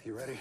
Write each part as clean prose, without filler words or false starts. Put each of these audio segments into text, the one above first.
You ready?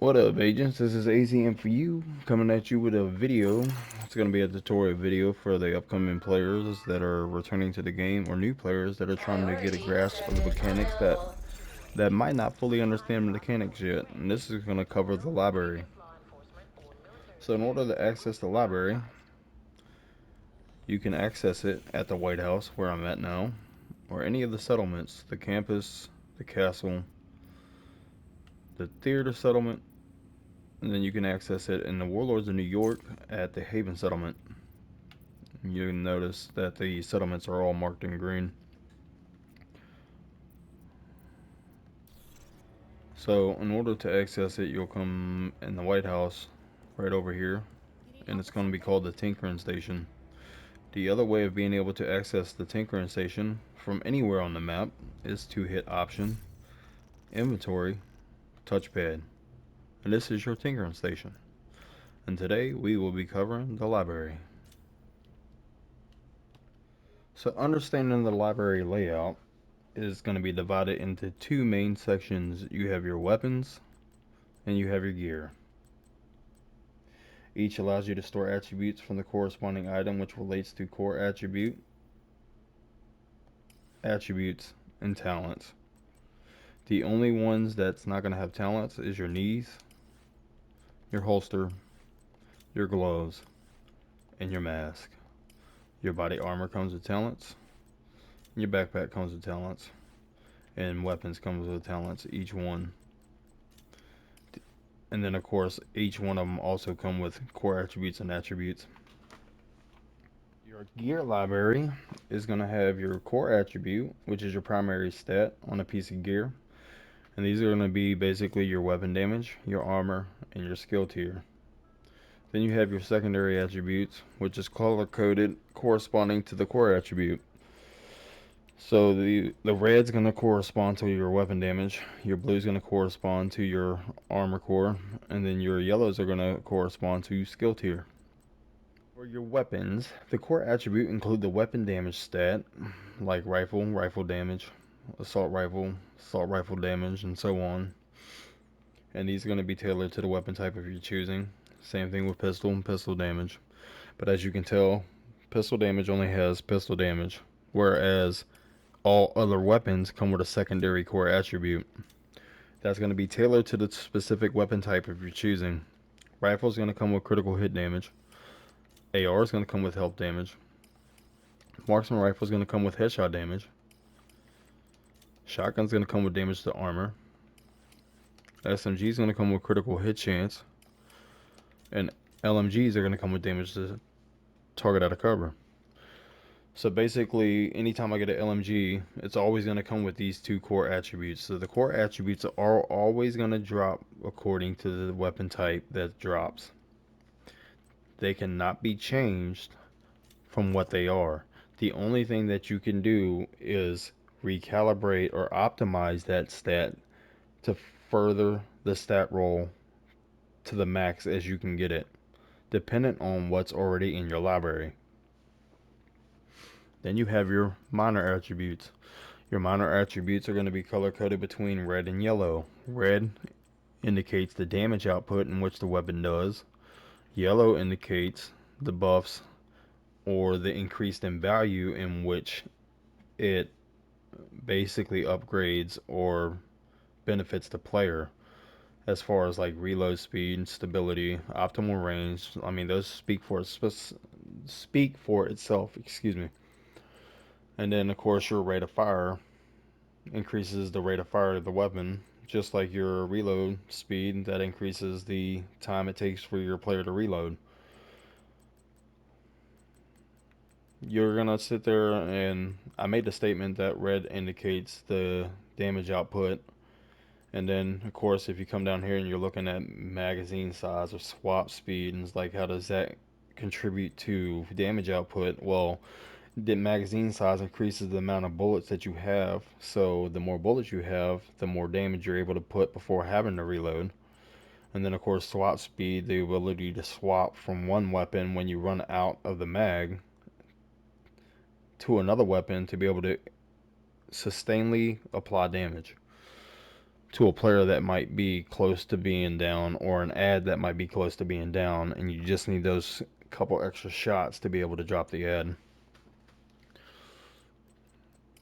What up, agents? This is AZM for you, coming at you with a video. It's going to be a tutorial video for the upcoming players that are returning to the game, or new players that are trying to get a grasp of the mechanics that might not fully understand the mechanics yet. And this is going to cover the library. So in order to access the library, you can access it at the White House, where I'm at now, or any of the settlements, the campus, the castle, the theater settlement, and then you can access it in the Warlords of New York at the Haven settlement. You can notice that the settlements are all marked in green. So in order to access it, you'll come in the White House right over here, and it's going to be called the Tinkering Station. The other way of being able to access the Tinkering Station from anywhere on the map is to hit Option, Inventory, Touchpad, and this is your Tinkering Station. And today we will be covering the library. So understanding the library layout is going to be divided into two main sections. You have your weapons and you have your gear. Each allows you to store attributes from the corresponding item, which relates to core attributes, and talents. The only ones that's not going to have talents is your knees, your holster, your gloves, and your mask. Your body armor comes with talents, your backpack comes with talents, and weapons comes with talents, each one. And then of course each one of them also come with core attributes and attributes. Your gear library is going to have your core attribute, which is your primary stat on a piece of gear, and these are going to be basically your weapon damage, your armor, and your skill tier. Then you have your secondary attributes, which is color coded corresponding to the core attribute. So the red's going to correspond to your weapon damage, your blue's going to correspond to your armor core, and then your yellows are going to correspond to skill tier. For your weapons, the core attribute include the weapon damage stat, like rifle, rifle damage, assault rifle damage, and so on. And these are going to be tailored to the weapon type if you're choosing. Same thing with pistol and pistol damage. But as you can tell, pistol damage only has pistol damage, whereas all other weapons come with a secondary core attribute. That's going to be tailored to the specific weapon type if you're choosing. Rifle is going to come with critical hit damage. AR is going to come with health damage. Marksman rifle is going to come with headshot damage. Shotgun is going to come with damage to armor. SMG is going to come with critical hit chance. And LMGs are going to come with damage to target out of cover. So basically, anytime I get an LMG, it's always going to come with these two core attributes. So the core attributes are always going to drop according to the weapon type that drops. They cannot be changed from what they are. The only thing that you can do is recalibrate or optimize that stat to further the stat roll to the max as you can get it, dependent on what's already in your library. Then you have your minor attributes. Your minor attributes are going to be color coded between red and yellow. Red indicates the damage output in which the weapon does. Yellow indicates the buffs or the increased in value in which it basically upgrades or benefits the player, as far as like reload speed, stability, optimal range. I mean, those speak for itself. Excuse me. And then of course your rate of fire increases the rate of fire of the weapon just like your reload speed, that increases the time it takes for your player to reload. You're gonna sit there, and I made the statement that red indicates the damage output, and then of course if you come down here and you're looking at magazine size or swap speed, and it's like, how does that contribute to damage output? Well, the magazine size increases the amount of bullets that you have, so the more bullets you have, the more damage you're able to put before having to reload. And then of course swap speed, the ability to swap from one weapon when you run out of the mag to another weapon to be able to sustainably apply damage to a player that might be close to being down, or an ad that might be close to being down, and you just need those couple extra shots to be able to drop the ad.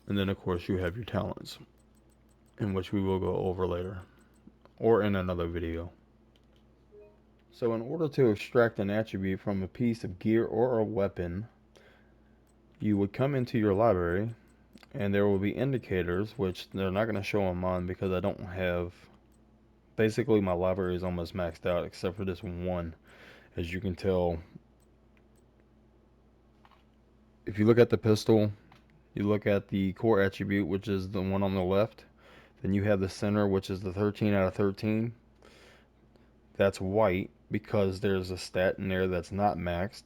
And then of course you have your talents, in which we will go over later or in another video. So in order to extract an attribute from a piece of gear or a weapon, you would come into your library, and there will be indicators, which they're not going to show on mine because I don't have, basically my library is almost maxed out except for this one. As you can tell, if you look at the pistol, you look at the core attribute, which is the one on the left, then you have the center, which is the 13 out of 13. That's white because there's a stat in there that's not maxed.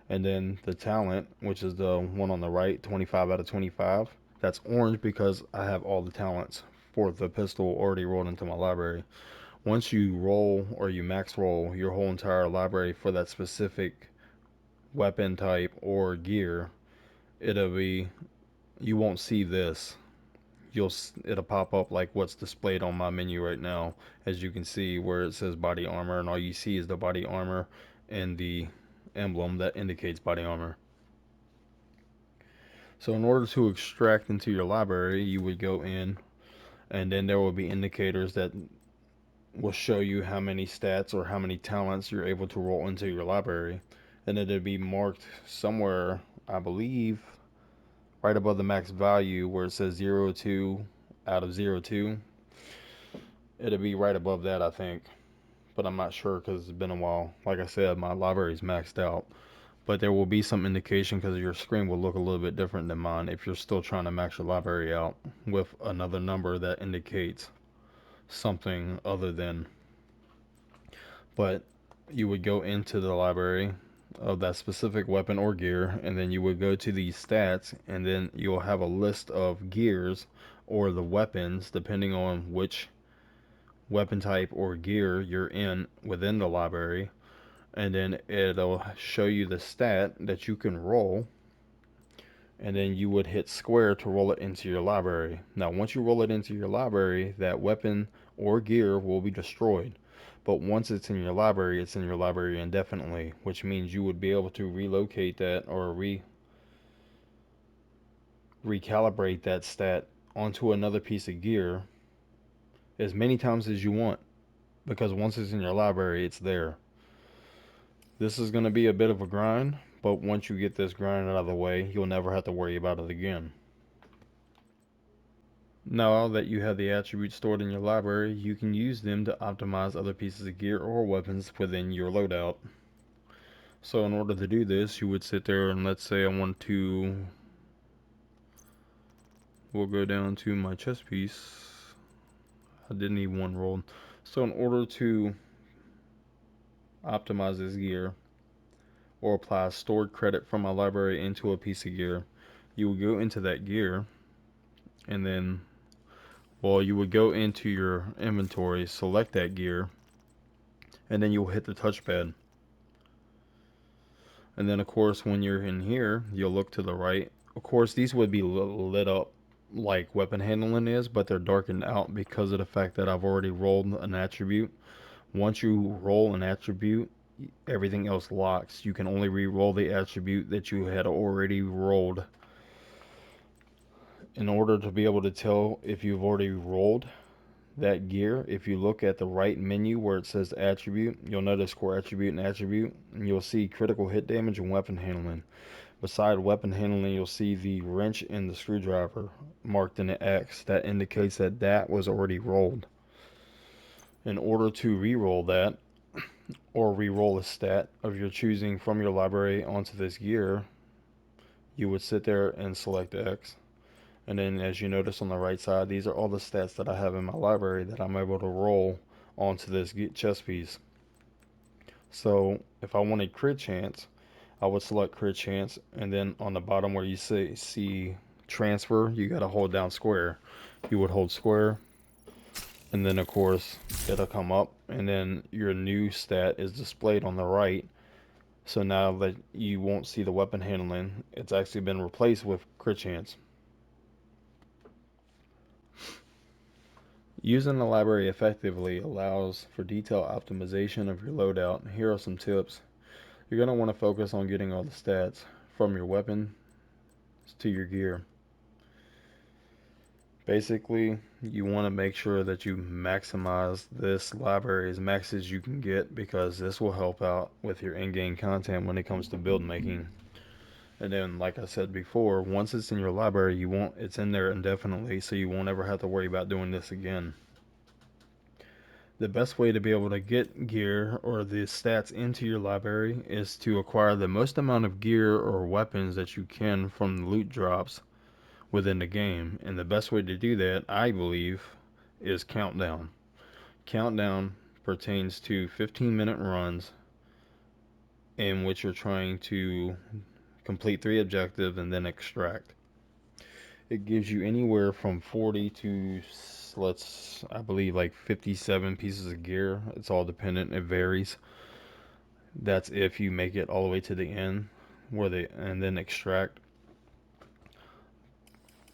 And then the talent, which is the one on the right, 25 out of 25, that's orange because I have all the talents for the pistol already rolled into my library. Once you roll, or you max roll your whole entire library for that specific weapon type or gear, you won't see this. It'll pop up like what's displayed on my menu right now, as you can see where it says body armor, and all you see is the body armor and the emblem that indicates body armor. So in order to extract into your library, you would go in, and then there will be indicators that will show you how many stats or how many talents you're able to roll into your library, and it'll be marked somewhere, I believe right above the max value where it says 02 out of 02. It'll be right above that, I think, but I'm not sure because it's been a while. Like I said, my library is maxed out, but there will be some indication because your screen will look a little bit different than mine if you're still trying to max your library out with another number that indicates something other than. But you would go into the library of that specific weapon or gear, and then you would go to these stats, and then you'll have a list of gears or the weapons depending on which weapon type or gear you're in within the library, and then it'll show you the stat that you can roll, and then you would hit square to roll it into your library. Now once you roll it into your library, that weapon or gear will be destroyed, but once it's in your library, it's in your library indefinitely, which means you would be able to relocate that or recalibrate that stat onto another piece of gear as many times as you want, because once it's in your library, it's there. This is going to be a bit of a grind, but once you get this grind out of the way, you'll never have to worry about it again. Now that you have the attributes stored in your library, you can use them to optimize other pieces of gear or weapons within your loadout. So in order to do this, you would sit there and let's say we'll go down to my chest piece. I didn't need one rolled. So in order to optimize this gear or apply stored credit from my library into a piece of gear, you would go into that gear, and then, well, you would go into your inventory, select that gear, and then you'll hit the touchpad. And then of course when you're in here, you'll look to the right. Of course these would be lit up like weapon handling is, but they're darkened out because of the fact that I've already rolled an attribute. Once you roll an attribute, everything else locks. You can only re-roll the attribute that you had already rolled. In order to be able to tell if you've already rolled that gear, if you look at the right menu where it says attribute, you'll notice core attribute, and you'll see critical hit damage and weapon handling. Beside weapon handling, you'll see the wrench and the screwdriver marked in the X. That indicates that that was already rolled. In order to re-roll that, or re-roll a stat of your choosing from your library onto this gear, you would sit there and select X. And then as you notice on the right side, these are all the stats that I have in my library that I'm able to roll onto this chess piece. So if I wanted crit chance, I would select crit chance, and then on the bottom where you see transfer, you gotta hold down square. You would hold square, and then of course it'll come up, and then your new stat is displayed on the right. So now that you won't see the weapon handling, it's actually been replaced with crit chance. Using the library effectively allows for detailed optimization of your loadout. Here are some tips. You're going to want to focus on getting all the stats from your weapon to your gear. Basically, you want to make sure that you maximize this library as max as you can get, because this will help out with your in-game content when it comes to build making. And then, like I said before, once it's in your library, it's in there indefinitely, so you won't ever have to worry about doing this again. The best way to be able to get gear or the stats into your library is to acquire the most amount of gear or weapons that you can from the loot drops within the game. And the best way to do that, I believe, is countdown. Countdown pertains to 15-minute runs in which you're trying to complete 3 objectives and then extract. It gives you anywhere from 40 to, I believe, like 57 pieces of gear. It's all dependent, it varies. That's if you make it all the way to the end and then extract.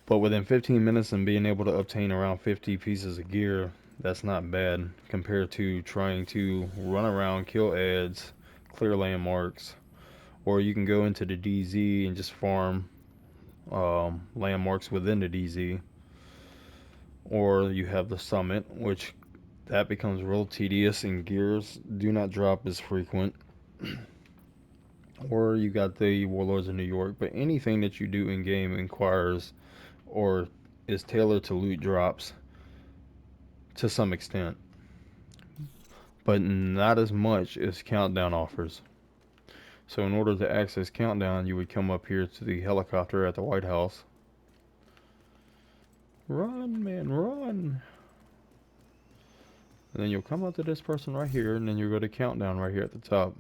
But within 15 minutes and being able to obtain around 50 pieces of gear, that's not bad compared to trying to run around, kill ads, clear landmarks, or you can go into the DZ and just farm landmarks within the DZ. Or you have the summit, which that becomes real tedious and gears do not drop as frequent. Or you got the Warlords of New York. But anything that you do in game inquires or is tailored to loot drops to some extent, but not as much as Countdown offers. So in order to access Countdown, you would come up here to the helicopter at the White House. Run, man, run! And then you'll come up to this person right here, and then you'll go to Countdown right here at the top.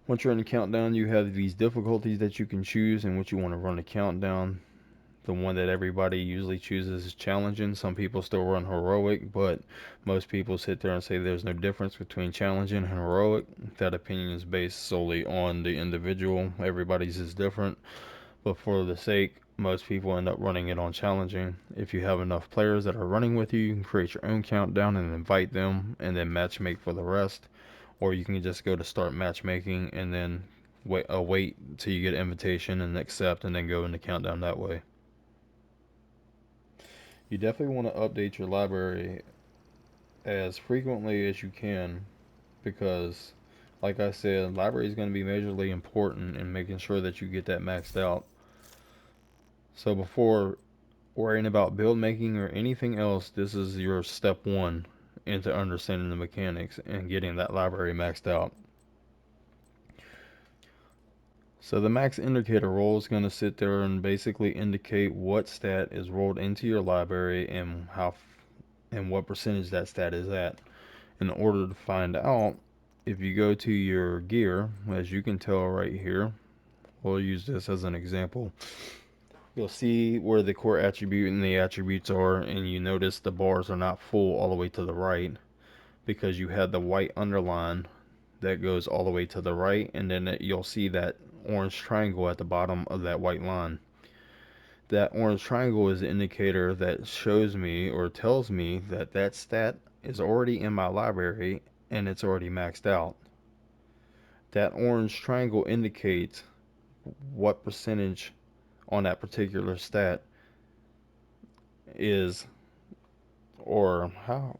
Once you're in the Countdown, you have these difficulties that you can choose in which you want to run the Countdown. The one that everybody usually chooses is challenging. Some people still run heroic, but most people sit there and say there's no difference between challenging and heroic. That opinion is based solely on the individual. Everybody's is different, but for the sake, most people end up running it on challenging. If you have enough players that are running with you, you can create your own countdown and invite them and then matchmake for the rest. Or you can just go to start matchmaking and then wait till you get an invitation and accept, and then go into countdown that way. You definitely want to update your library as frequently as you can, because, like I said, library is going to be majorly important in making sure that you get that maxed out. So before worrying about build making or anything else, this is your step one into understanding the mechanics and getting that library maxed out. So the max indicator roll is going to sit there and basically indicate what stat is rolled into your library and what percentage that stat is at. In order to find out, if you go to your gear, as you can tell right here, we'll use this as an example. You'll see where the core attribute and the attributes are, and you notice the bars are not full all the way to the right because you had the white underline that goes all the way to the right, and then you'll see that orange triangle at the bottom of that white line. That orange triangle is an indicator that shows me or tells me that that stat is already in my library and it's already maxed out. That orange triangle indicates what percentage on that particular stat is, or how,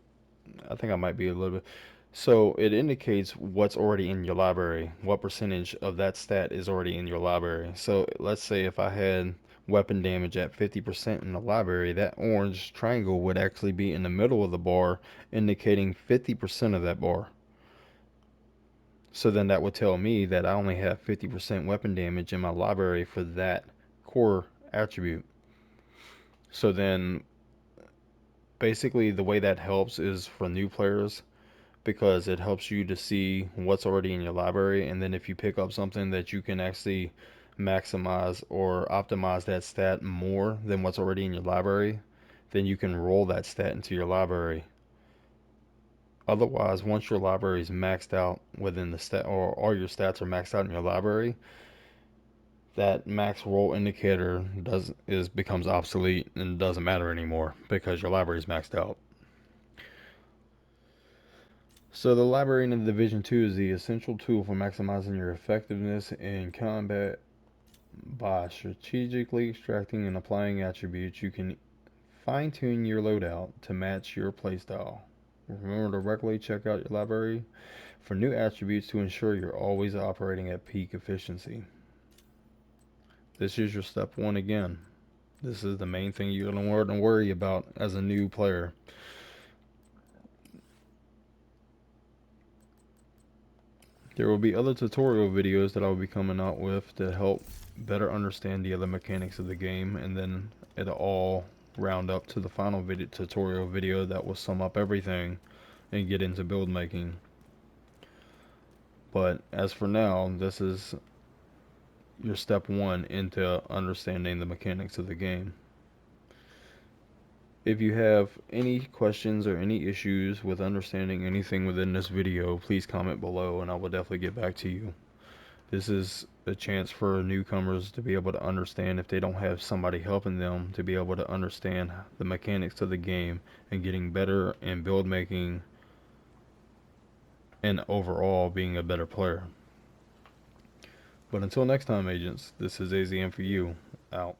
I think I might be a little bit. So it indicates what's already in your library, what percentage of that stat is already in your library. So let's say if I had weapon damage at 50% in the library, that orange triangle would actually be in the middle of the bar, indicating 50% of that bar. So then that would tell me that I only have 50% weapon damage in my library for that core attribute. So then basically the way that helps is for new players, because it helps you to see what's already in your library, and then if you pick up something that you can actually maximize or optimize that stat more than what's already in your library, then you can roll that stat into your library. Otherwise, once your library is maxed out within the stat, or all your stats are maxed out in your library, that max roll indicator becomes obsolete and doesn't matter anymore because your library is maxed out. So the library in Division 2 is the essential tool for maximizing your effectiveness in combat. By strategically extracting and applying attributes, you can fine-tune your loadout to match your playstyle. Remember to regularly check out your library for new attributes to ensure you're always operating at peak efficiency. This is your step one again. This is the main thing you're going to learn to worry about as a new player. There will be other tutorial videos that I will be coming out with to help better understand the other mechanics of the game, and then it'll all round up to the final tutorial video that will sum up everything and get into build making. But as for now, this is your step one into understanding the mechanics of the game. If you have any questions or any issues with understanding anything within this video, please comment below and I will definitely get back to you. This is a chance for newcomers to be able to understand, if they don't have somebody helping them, to be able to understand the mechanics of the game and getting better in build making and overall being a better player. But until next time, agents, this is AZM for you, out.